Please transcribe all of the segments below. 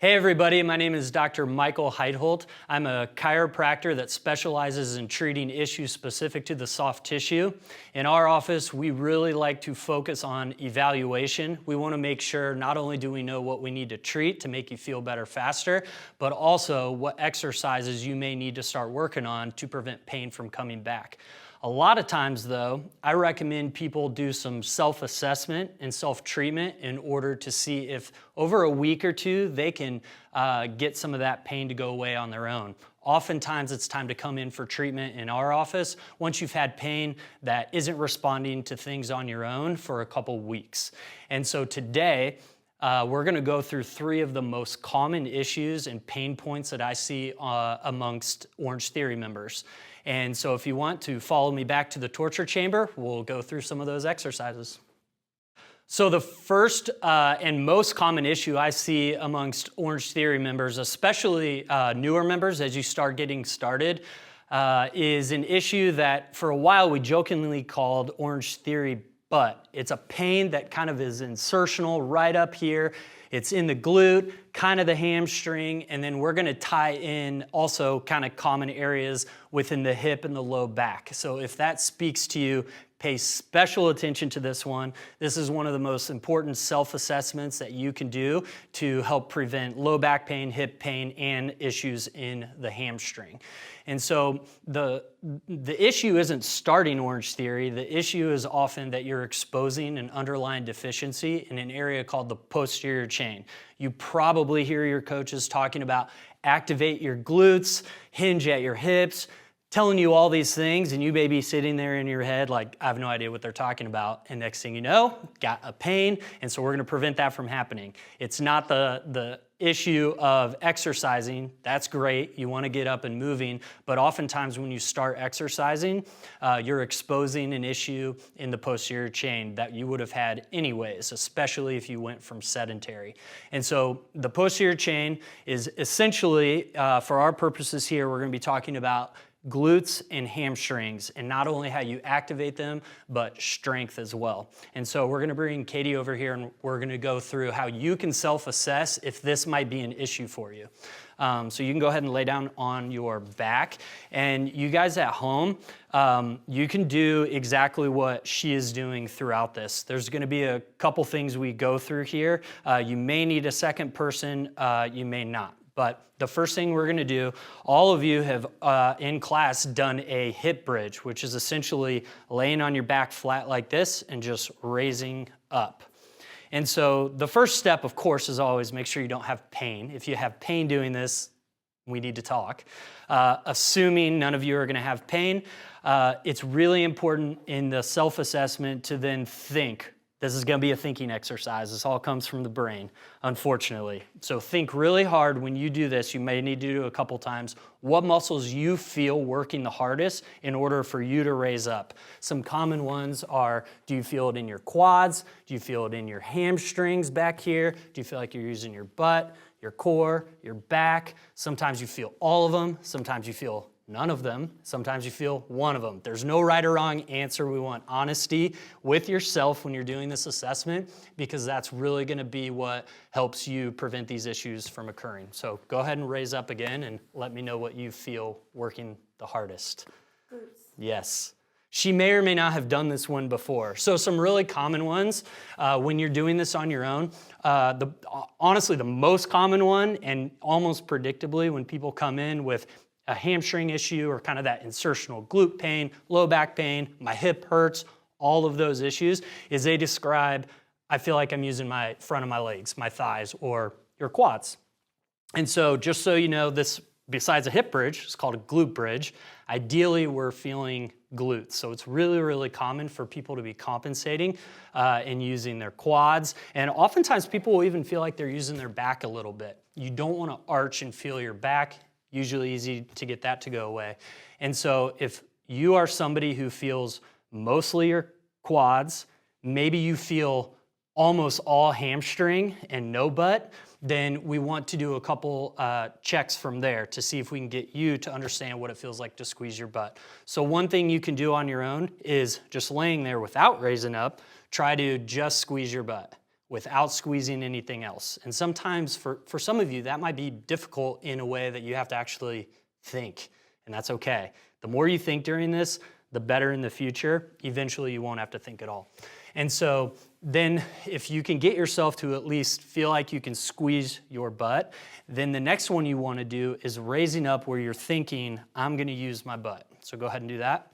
Hey everybody, my name is Dr. Michael Heitholt. I'm a chiropractor that specializes in treating issues specific to the soft tissue. In our office, we really like to focus on evaluation. We want to make sure not only do we know what we need to treat to make you feel better faster, but also what exercises you may need to start working on to prevent pain from coming back. A lot of times though, I recommend people do some self-assessment and self-treatment in order to see if over a week or two they can get some of that pain to go away on their own. Oftentimes it's time to come in for treatment in our office once you've had pain that isn't responding to things on your own for a couple weeks. And so today, we're going to go through 3 of the most common issues and pain points that I see amongst Orange Theory members. And so if you want to follow me back to the torture chamber, we'll go through some of those exercises. So the first and most common issue I see amongst Orange Theory members, especially newer members as you start getting started, is an issue that for a while we jokingly called Orange Theory butt. It's a pain that kind of is insertional right up here. It's in the glute, kind of the hamstring, and then we're gonna tie in also kind of common areas within the hip and the low back. So if that speaks to you, pay special attention to this one. This is one of the most important self-assessments that you can do to help prevent low back pain, hip pain, and issues in the hamstring. And so the issue isn't starting Orange Theory. The issue is often that you're exposing an underlying deficiency in an area called the posterior chain. You probably hear your coaches talking about activate your glutes, hinge at your hips, telling you all these things, and you may be sitting there in your head like, I have no idea what they're talking about, and next thing you know, got a pain, and so we're gonna prevent that from happening. It's not the issue of exercising. That's great, you wanna get up and moving, but oftentimes when you start exercising, you're exposing an issue in the posterior chain that you would have had anyways, especially if you went from sedentary. And so the posterior chain is essentially, for our purposes here, we're gonna be talking about glutes and hamstrings, and not only how you activate them, but strength as well. And so we're gonna bring Katie over here and we're gonna go through how you can self-assess if this might be an issue for you. So you can go ahead and lay down on your back, and you guys at home, you can do exactly what she is doing throughout this. There's gonna be a couple things we go through here. You may need a second person, you may not. But the first thing we're gonna do, all of you have in class done a hip bridge, which is essentially laying on your back flat like this and just raising up. And so the first step, of course, is always make sure you don't have pain. If you have pain doing this, we need to talk. Assuming none of you are gonna have pain, it's really important in the self-assessment to then think. This is gonna be a thinking exercise. This all comes from the brain, unfortunately. So think really hard when you do this. You may need to do it a couple times. What muscles you feel working the hardest in order for you to raise up? Some common ones are, do you feel it in your quads? Do you feel it in your hamstrings back here? Do you feel like you're using your butt, your core, your back? Sometimes you feel all of them. Sometimes you feel none of them. Sometimes you feel one of them. There's no right or wrong answer. We want honesty with yourself when you're doing this assessment, because that's really gonna be what helps you prevent these issues from occurring. So go ahead and raise up again and let me know what you feel working the hardest. Glutes. Yes. She may or may not have done this one before. So some really common ones when you're doing this on your own. Honestly, the most common one, and almost predictably when people come in with a hamstring issue or kind of that insertional glute pain, low back pain, my hip hurts, all of those issues, is they describe, I feel like I'm using my front of my legs, my thighs, or your quads. And so just so you know, this, besides a hip bridge, it's called a glute bridge. Ideally, we're feeling glutes. So it's really, really common for people to be compensating and using their quads. And oftentimes people will even feel like they're using their back a little bit. You don't want to arch and feel your back. Usually easy to get that to go away. And so if you are somebody who feels mostly your quads, maybe you feel almost all hamstring and no butt, then we want to do a couple checks from there to see if we can get you to understand what it feels like to squeeze your butt. So one thing you can do on your own is just laying there without raising up, try to just squeeze your butt. without squeezing anything else. And sometimes for some of you, that might be difficult in a way that you have to actually think, and that's okay. The more you think during this, the better in the future. Eventually, you won't have to think at all. And so then if you can get yourself to at least feel like you can squeeze your butt, then the next one you want to do is raising up where you're thinking, I'm going to use my butt. So go ahead and do that.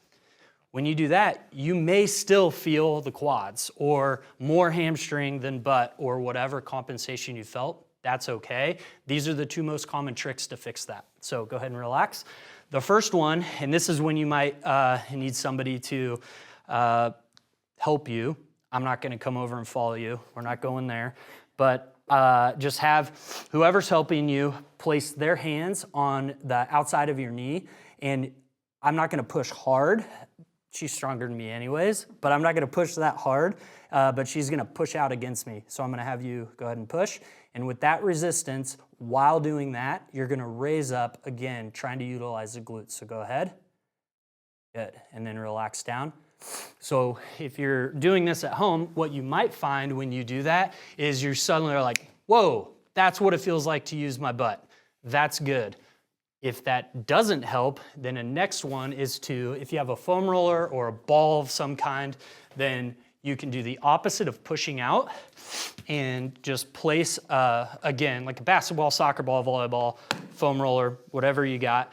When you do that, you may still feel the quads or more hamstring than butt or whatever compensation you felt. That's okay. These are the two most common tricks to fix that. So go ahead and relax. The first one, and this is when you might need somebody to help you. I'm not going to come over and follow you. We're not going there. But just have whoever's helping you place their hands on the outside of your knee. And I'm not going to push hard. She's stronger than me anyways, but I'm not going to push that hard, but she's going to push out against me. So I'm going to have you go ahead and push. And with that resistance, while doing that, you're going to raise up again, trying to utilize the glutes. So go ahead. Good. And then relax down. So if you're doing this at home, what you might find when you do that is you're suddenly like, whoa, that's what it feels like to use my butt. That's good. If that doesn't help, then the next one is to, if you have a foam roller or a ball of some kind, then you can do the opposite of pushing out and just place, again, like a basketball, soccer ball, volleyball, foam roller, whatever you got,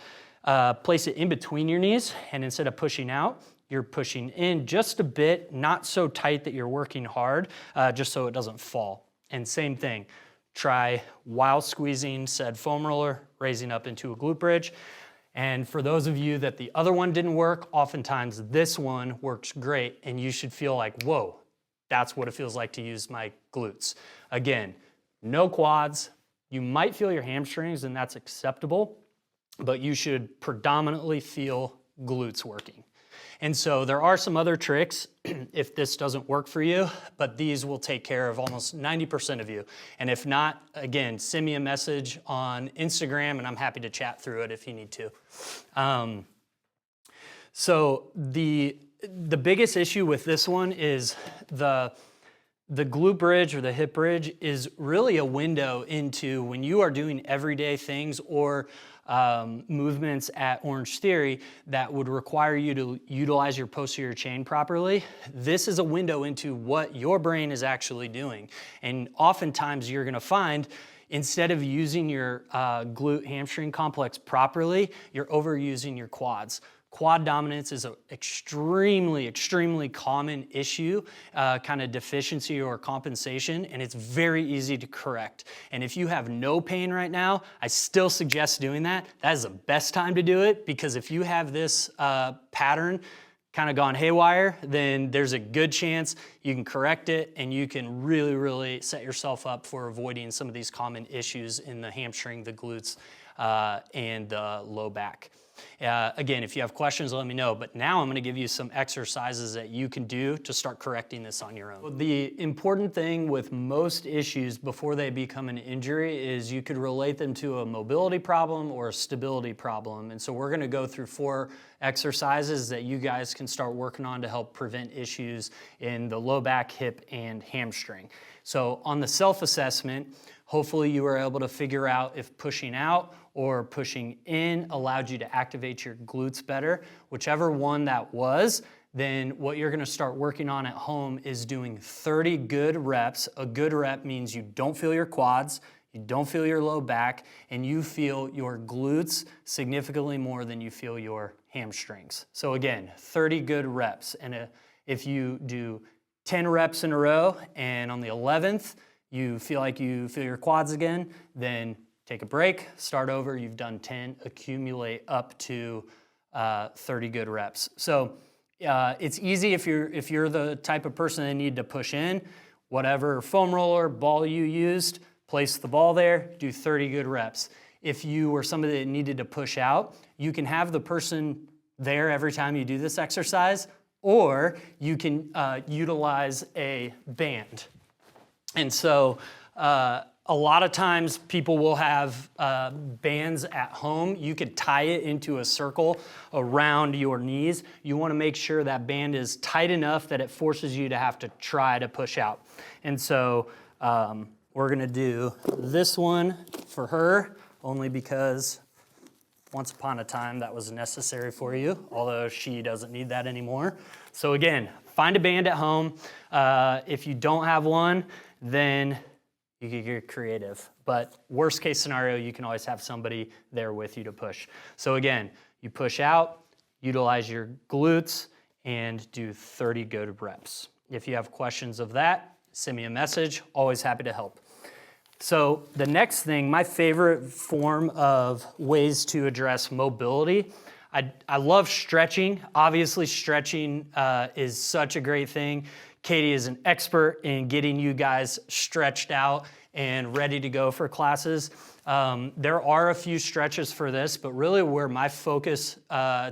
place it in between your knees, and instead of pushing out, you're pushing in just a bit, not so tight that you're working hard, just so it doesn't fall. And same thing. Try while squeezing said foam roller, raising up into a glute bridge. And for those of you that the other one didn't work, oftentimes this one works great and you should feel like, whoa, that's what it feels like to use my glutes. Again, no quads. You might feel your hamstrings and that's acceptable, but you should predominantly feel glutes working. And so there are some other tricks if this doesn't work for you, but these will take care of almost 90% of you. And if not, again, send me a message on Instagram and I'm happy to chat through it if you need to. So the biggest issue with this one is the glute bridge or the hip bridge is really a window into when you are doing everyday things or movements at Orange Theory that would require you to utilize your posterior chain properly. This is a window into what your brain is actually doing. And oftentimes you're gonna find instead of using your glute hamstring complex properly, you're overusing your quads. Quad dominance is an extremely, extremely common issue, kind of deficiency or compensation, and it's very easy to correct. And if you have no pain right now, I still suggest doing that. That is the best time to do it because if you have this pattern kind of gone haywire, then there's a good chance you can correct it and you can really, really set yourself up for avoiding some of these common issues in the hamstring, the glutes, and the low back. Again, if you have questions, let me know. But now I'm going to give you some exercises that you can do to start correcting this on your own. The important thing with most issues before they become an injury is you could relate them to a mobility problem or a stability problem. And so we're going to go through 4 exercises that you guys can start working on to help prevent issues in the low back, hip, and hamstring. So on the self-assessment, hopefully you were able to figure out if pushing out or pushing in allowed you to activate your glutes better. Whichever one that was, then what you're gonna start working on at home is doing 30 good reps. A good rep means you don't feel your quads, you don't feel your low back, and you feel your glutes significantly more than you feel your hamstrings. So again, 30 good reps. And if you do 10 reps in a row and on the 11th, you feel like you feel your quads again, then take a break, start over, you've done 10, accumulate up to 30 good reps. So it's easy if you're the type of person that need to push in, whatever foam roller, ball you used, place the ball there, do 30 good reps. If you were somebody that needed to push out, you can have the person there every time you do this exercise, or you can utilize a band. And so a lot of times people will have bands at home. You could tie it into a circle around your knees. You want to make sure that band is tight enough that it forces you to have to try to push out. And so We're gonna do this one for her, only because once upon a time that was necessary for you, although she doesn't need that anymore. So again, find a band at home. If you don't have one, then you can get creative. But worst case scenario, you can always have somebody there with you to push. So again, you push out, utilize your glutes, and do 30 go-to reps. If you have questions of that, send me a message. Always happy to help. So the next thing, my favorite form of ways to address mobility, I love stretching. Obviously, stretching is such a great thing. Katie is an expert in getting you guys stretched out and ready to go for classes. There are a few stretches for this, but really where my focus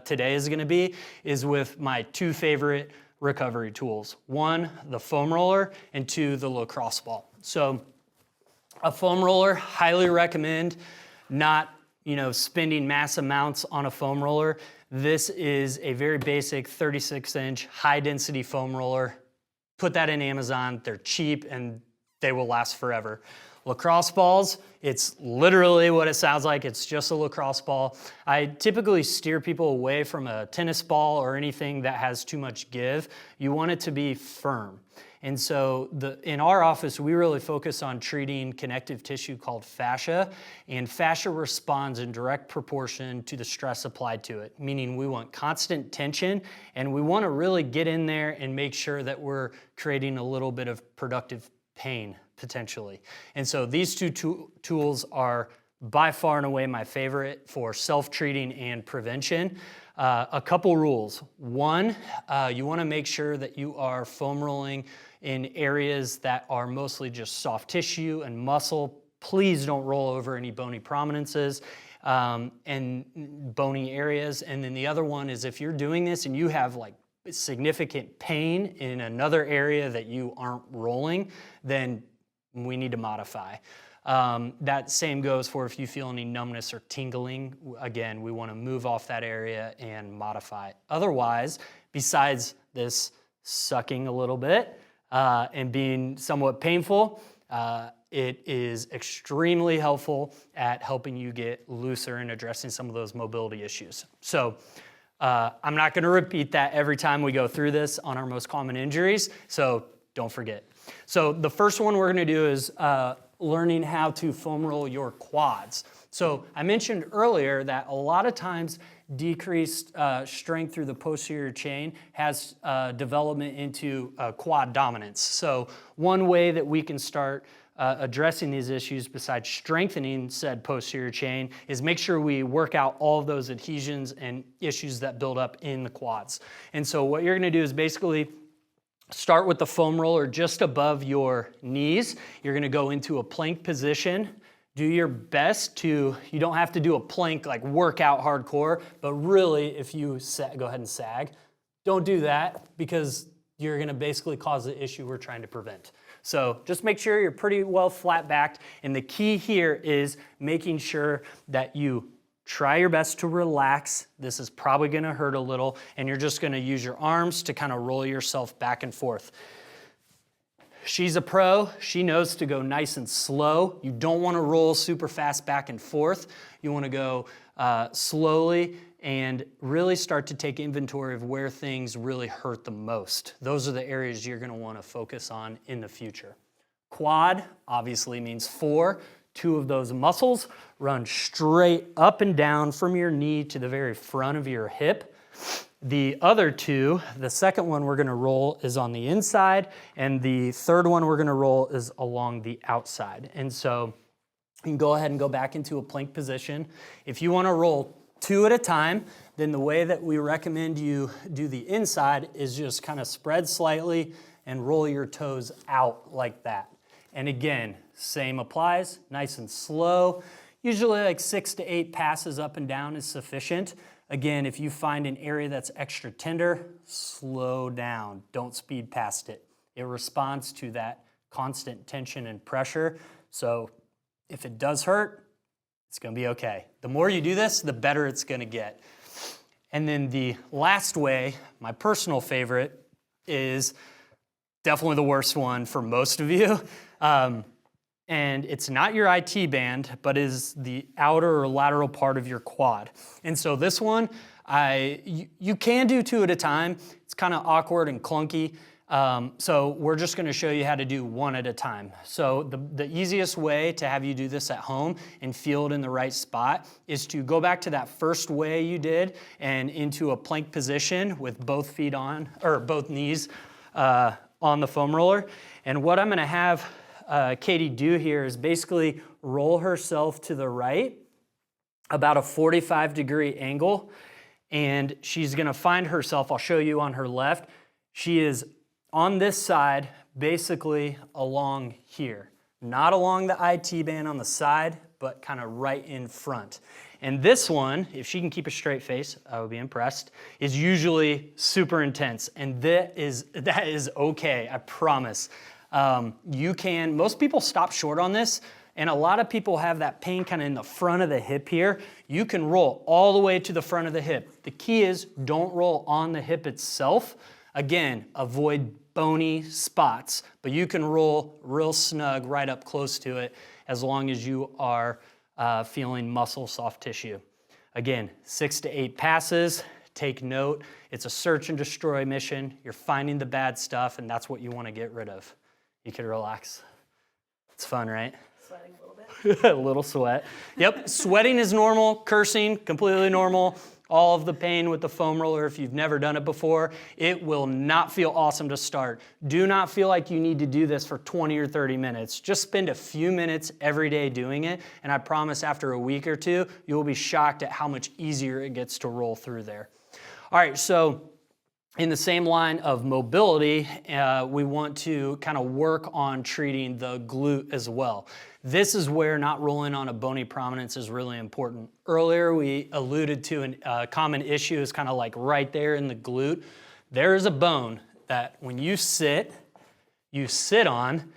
today is gonna be is with my two favorite recovery tools. One, the foam roller, and two, the lacrosse ball. So a foam roller, highly recommend not spending mass amounts on a foam roller. This is a very basic 36-inch high density foam roller. Put that in Amazon, they're cheap and they will last forever. Lacrosse balls, it's literally what it sounds like. It's just a lacrosse ball. I typically steer people away from a tennis ball or anything that has too much give. You want it to be firm. And so in our office, we really focus on treating connective tissue called fascia, and fascia responds in direct proportion to the stress applied to it, meaning we want constant tension, and we want to really get in there and make sure that we're creating a little bit of productive pain, potentially. And so these two tools are by far and away my favorite for self-treating and prevention. A couple rules. One, you want to make sure that you are foam rolling in areas that are mostly just soft tissue and muscle. Please don't roll over any bony prominences and bony areas. And then the other one is if you're doing this and you have like significant pain in another area that you aren't rolling, then we need to modify. That same goes for if you feel any numbness or tingling. Again, we want to move off that area and modify. Otherwise, besides this sucking a little bit and being somewhat painful, it is extremely helpful at helping you get looser and addressing some of those mobility issues. So I'm not going to repeat that every time we go through this on our most common injuries, so don't forget. So the first one we're going to do is learning how to foam roll your quads. So I mentioned earlier that a lot of times decreased strength through the posterior chain has development into quad dominance. So one way that we can start addressing these issues besides strengthening said posterior chain is make sure we work out all of those adhesions and issues that build up in the quads. And so what you're going to do is basically start with the foam roller just above your knees. You're going to go into a plank position. Do your best to, you don't have to do a plank like workout hardcore, but really if you go ahead and sag, don't do that because you're going to basically cause the issue we're trying to prevent. So just make sure you're pretty well flat backed. And the key here is making sure that you try your best to relax. This is probably going to hurt a little, and you're just going to use your arms to kind of roll yourself back and forth. She's a pro. She knows to go nice and slow. You don't want to roll super fast back and forth. You want to go slowly and really start to take inventory of where things really hurt the most. Those are the areas you're going to want to focus on in the future. Quad obviously means 4. 2 of those muscles run straight up and down from your knee to the very front of your hip. The other 2, the second one we're going to roll is on the inside, and the third one we're going to roll is along the outside. And so you can go ahead and go back into a plank position. If you want to roll 2 at a time, then the way that we recommend you do the inside is just kind of spread slightly and roll your toes out like that. And again, same applies, nice and slow. Usually like 6 to 8 passes up and down is sufficient. Again, if you find an area that's extra tender, slow down. Don't speed past it. It responds to that constant tension and pressure. So if it does hurt, it's going to be okay. The more you do this, the better it's going to get. And then the last way, my personal favorite, is definitely the worst one for most of you. And it's not your IT band, but is the outer or lateral part of your quad. And so this one, you can do 2 at a time. It's kind of awkward and clunky. So we're just gonna show you how to do 1 at a time. So the easiest way to have you do this at home and feel it in the right spot is to go back to that first way you did and into a plank position with both feet on, or both knees on the foam roller. And what I'm gonna have Katie do here is basically roll herself to the right about a 45-degree angle, and she's gonna find herself, I'll show you on her left, she is on this side basically along here, not along the IT band on the side, but kind of right in front. And this one, if she can keep a straight face, I would be impressed, is usually super intense, and that is okay, I promise. Most people stop short on this, and a lot of people have that pain kind of in the front of the hip here. You can roll all the way to the front of the hip. The key is don't roll on the hip itself. Again, avoid bony spots, but you can roll real snug right up close to it as long as you are feeling muscle, soft tissue. Again, 6 to 8 passes. Take note, it's a search and destroy mission. You're finding the bad stuff, and that's what you want to get rid of. You can relax. It's fun, right? Sweating a little bit. A little sweat. Yep, sweating is normal, cursing, completely normal. All of the pain with the foam roller, if you've never done it before, it will not feel awesome to start. Do not feel like you need to do this for 20 or 30 minutes. Just spend a few minutes every day doing it, and I promise after a week or 2, you'll be shocked at how much easier it gets to roll through there. All right, so in the same line of mobility, we want to kind of work on treating the glute as well. This is where not rolling on a bony prominence is really important. Earlier, we alluded to a common issue is kind of like right there in the glute. There is a bone that when you sit on.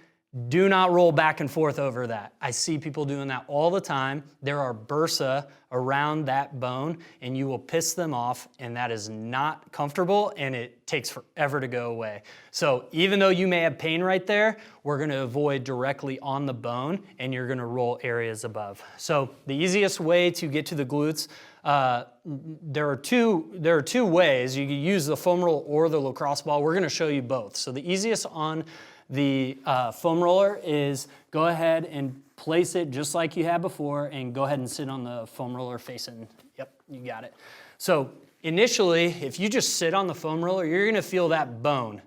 Do not roll back and forth over that. I see people doing that all the time. There are bursa around that bone, and you will piss them off, and that is not comfortable, and it takes forever to go away. So even though you may have pain right there, we're gonna avoid directly on the bone, and you're gonna roll areas above. So the easiest way to get to the glutes, there are two ways. You can use the foam roll or the lacrosse ball. We're gonna show you both. So the easiest on the foam roller is go ahead and place it just like you had before and go ahead and sit on the foam roller facing. Yep, you got it. So initially, if you just sit on the foam roller, you're gonna feel that bone.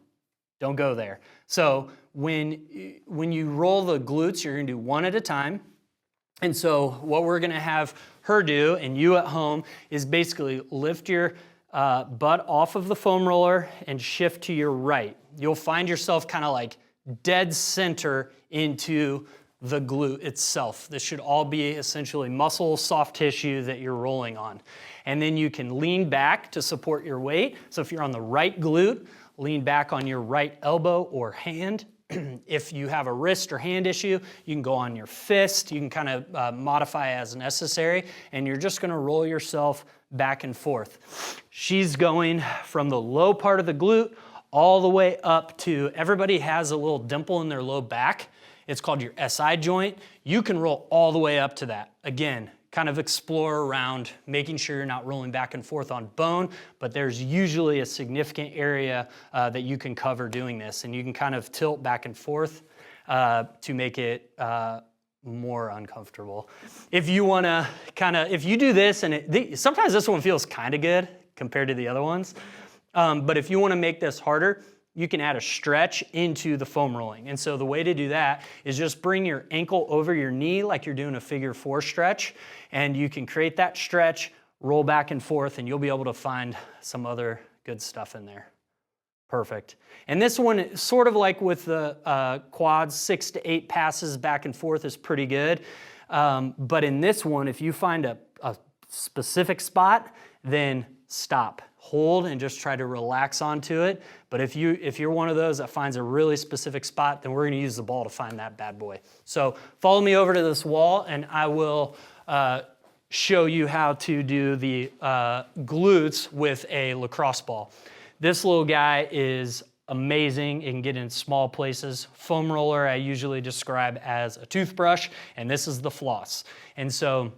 Don't go there. So when you roll the glutes, you're gonna do 1 at a time. And so what we're gonna have her do, and you at home, is basically lift your butt off of the foam roller and shift to your right. You'll find yourself kind of like dead center into the glute itself. This should all be essentially muscle, soft tissue that you're rolling on. And then you can lean back to support your weight. So if you're on the right glute, lean back on your right elbow or hand. If you have a wrist or hand issue, you can go on your fist. You can kind of modify as necessary, and you're just gonna roll yourself back and forth. She's going from the low part of the glute all the way up to, everybody has a little dimple in their low back. It's called your SI joint. You can roll all the way up to that. Again, kind of explore around, making sure you're not rolling back and forth on bone, but there's usually a significant area that you can cover doing this, and you can kind of tilt back and forth to make it more uncomfortable. If you wanna if you do this, and sometimes this one feels kind of good compared to the other ones, but if you wanna make this harder, you can add a stretch into the foam rolling. And so the way to do that is just bring your ankle over your knee like you're doing a figure 4 stretch, and you can create that stretch, roll back and forth, and you'll be able to find some other good stuff in there. Perfect. And this one, sort of like with the quads, 6 to 8 passes back and forth is pretty good. But in this one, if you find a specific spot, then stop. Hold and just try to relax onto it. But if you're one of those that finds a really specific spot, then we're gonna use the ball to find that bad boy. So follow me over to this wall, and I will show you how to do the glutes with a lacrosse ball. This little guy is amazing. It can get in small places. Foam roller I usually describe as a toothbrush, and this is the floss. And so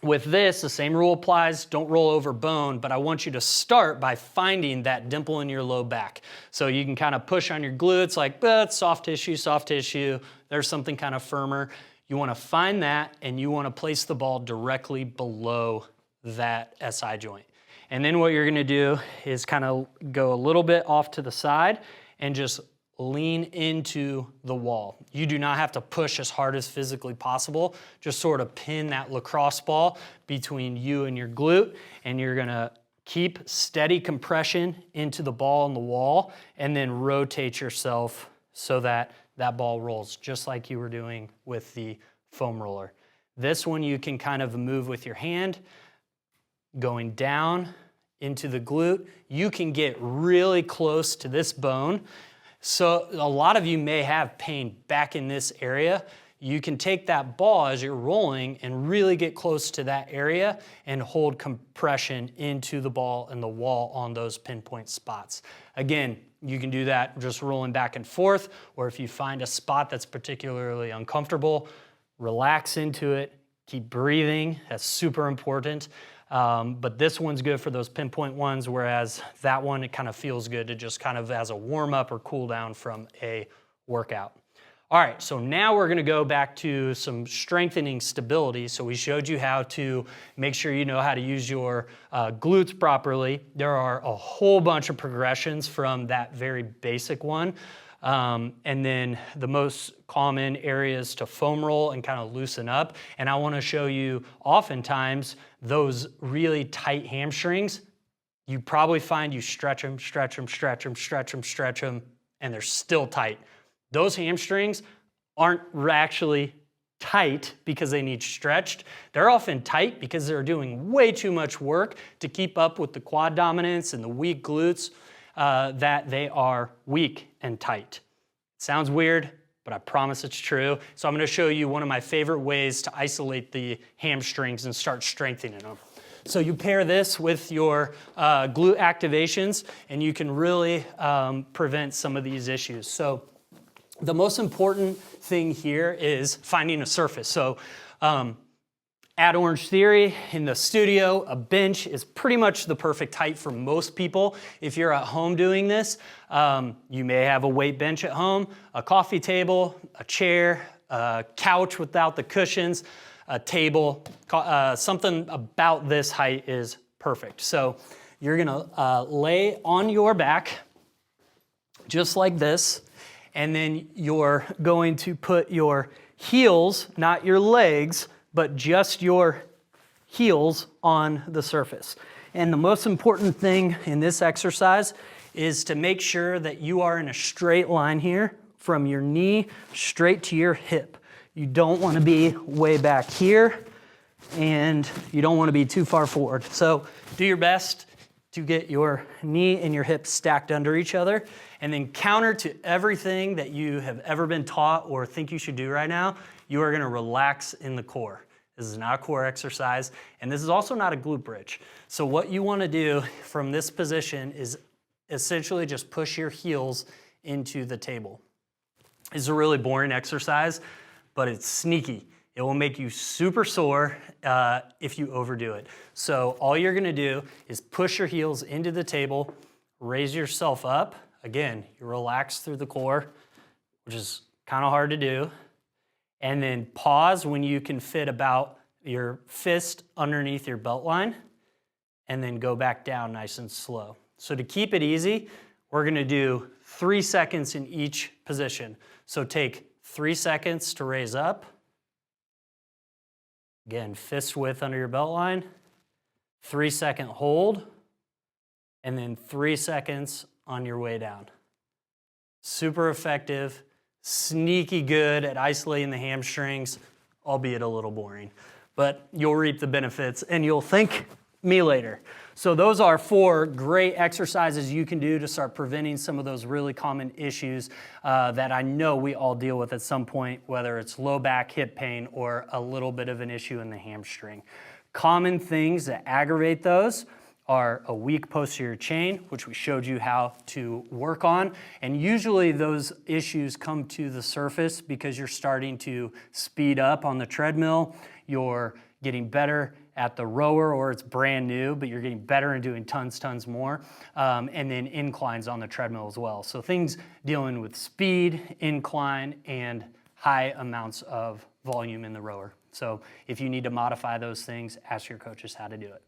with this, the same rule applies. Don't roll over bone, but I want you to start by finding that dimple in your low back. So you can kind of push on your glutes like, it's soft tissue. There's something kind of firmer. You want to find that, and you want to place the ball directly below that SI joint. And then what you're gonna do is kind of go a little bit off to the side and just lean into the wall. You do not have to push as hard as physically possible. Just sort of pin that lacrosse ball between you and your glute, and you're gonna keep steady compression into the ball and the wall, and then rotate yourself so that that ball rolls, just like you were doing with the foam roller. This one you can kind of move with your hand, going down into the glute. You can get really close to this bone. So a lot of you may have pain back in this area. You can take that ball as you're rolling and really get close to that area and hold compression into the ball and the wall on those pinpoint spots. Again, you can do that just rolling back and forth, or if you find a spot that's particularly uncomfortable, relax into it, keep breathing. That's super important. But this one's good for those pinpoint ones, whereas that one, it kind of feels good to just kind of as a warm up or cool down from a workout. All right, so now we're gonna go back to some strengthening stability. So we showed you how to make sure you know how to use your glutes properly. There are a whole bunch of progressions from that very basic one. And then the most common areas to foam roll and kind of loosen up. And I want to show you oftentimes those really tight hamstrings. You probably find you stretch them, and they're still tight. Those hamstrings aren't actually tight because they need stretched. They're often tight because they're doing way too much work to keep up with the quad dominance and the weak glutes. That they are weak and tight. Sounds weird, but I promise it's true. So I'm going to show you one of my favorite ways to isolate the hamstrings and start strengthening them. So you pair this with your glute activations, and you can really prevent some of these issues. So the most important thing here is finding a surface. So at Orange Theory, in the studio, a bench is pretty much the perfect height for most people. If you're at home doing this, you may have a weight bench at home, a coffee table, a chair, a couch without the cushions, a table, something about this height is perfect. So you're gonna lay on your back, just like this, and then you're going to put your heels, not your legs, but just your heels on the surface. And the most important thing in this exercise is to make sure that you are in a straight line here from your knee straight to your hip. You don't want to be way back here, and you don't want to be too far forward. So do your best to get your knee and your hip stacked under each other, and then counter to everything that you have ever been taught or think you should do right now, you are gonna relax in the core. This is not a core exercise, and this is also not a glute bridge. So what you wanna do from this position is essentially just push your heels into the table. It's a really boring exercise, but it's sneaky. It will make you super sore if you overdo it. So all you're gonna do is push your heels into the table, raise yourself up. Again, you relax through the core, which is kind of hard to do. And then pause when you can fit about your fist underneath your belt line, and then go back down nice and slow. So to keep it easy, we're gonna do 3 seconds in each position. So take 3 seconds to raise up. Again, fist width under your belt line. 3 second hold, and then 3 seconds on your way down. Super effective, sneaky good at isolating the hamstrings, albeit a little boring. But you'll reap the benefits and you'll thank me later. So those are 4 great exercises you can do to start preventing some of those really common issues that I know we all deal with at some point, whether it's low back, hip pain, or a little bit of an issue in the hamstring. Common things that aggravate those are a weak posterior chain, which we showed you how to work on. And usually those issues come to the surface because you're starting to speed up on the treadmill, you're getting better at the rower, or it's brand new, but you're getting better and doing tons more, and then inclines on the treadmill as well. So things dealing with speed, incline, and high amounts of volume in the rower. So if you need to modify those things, ask your coaches how to do it.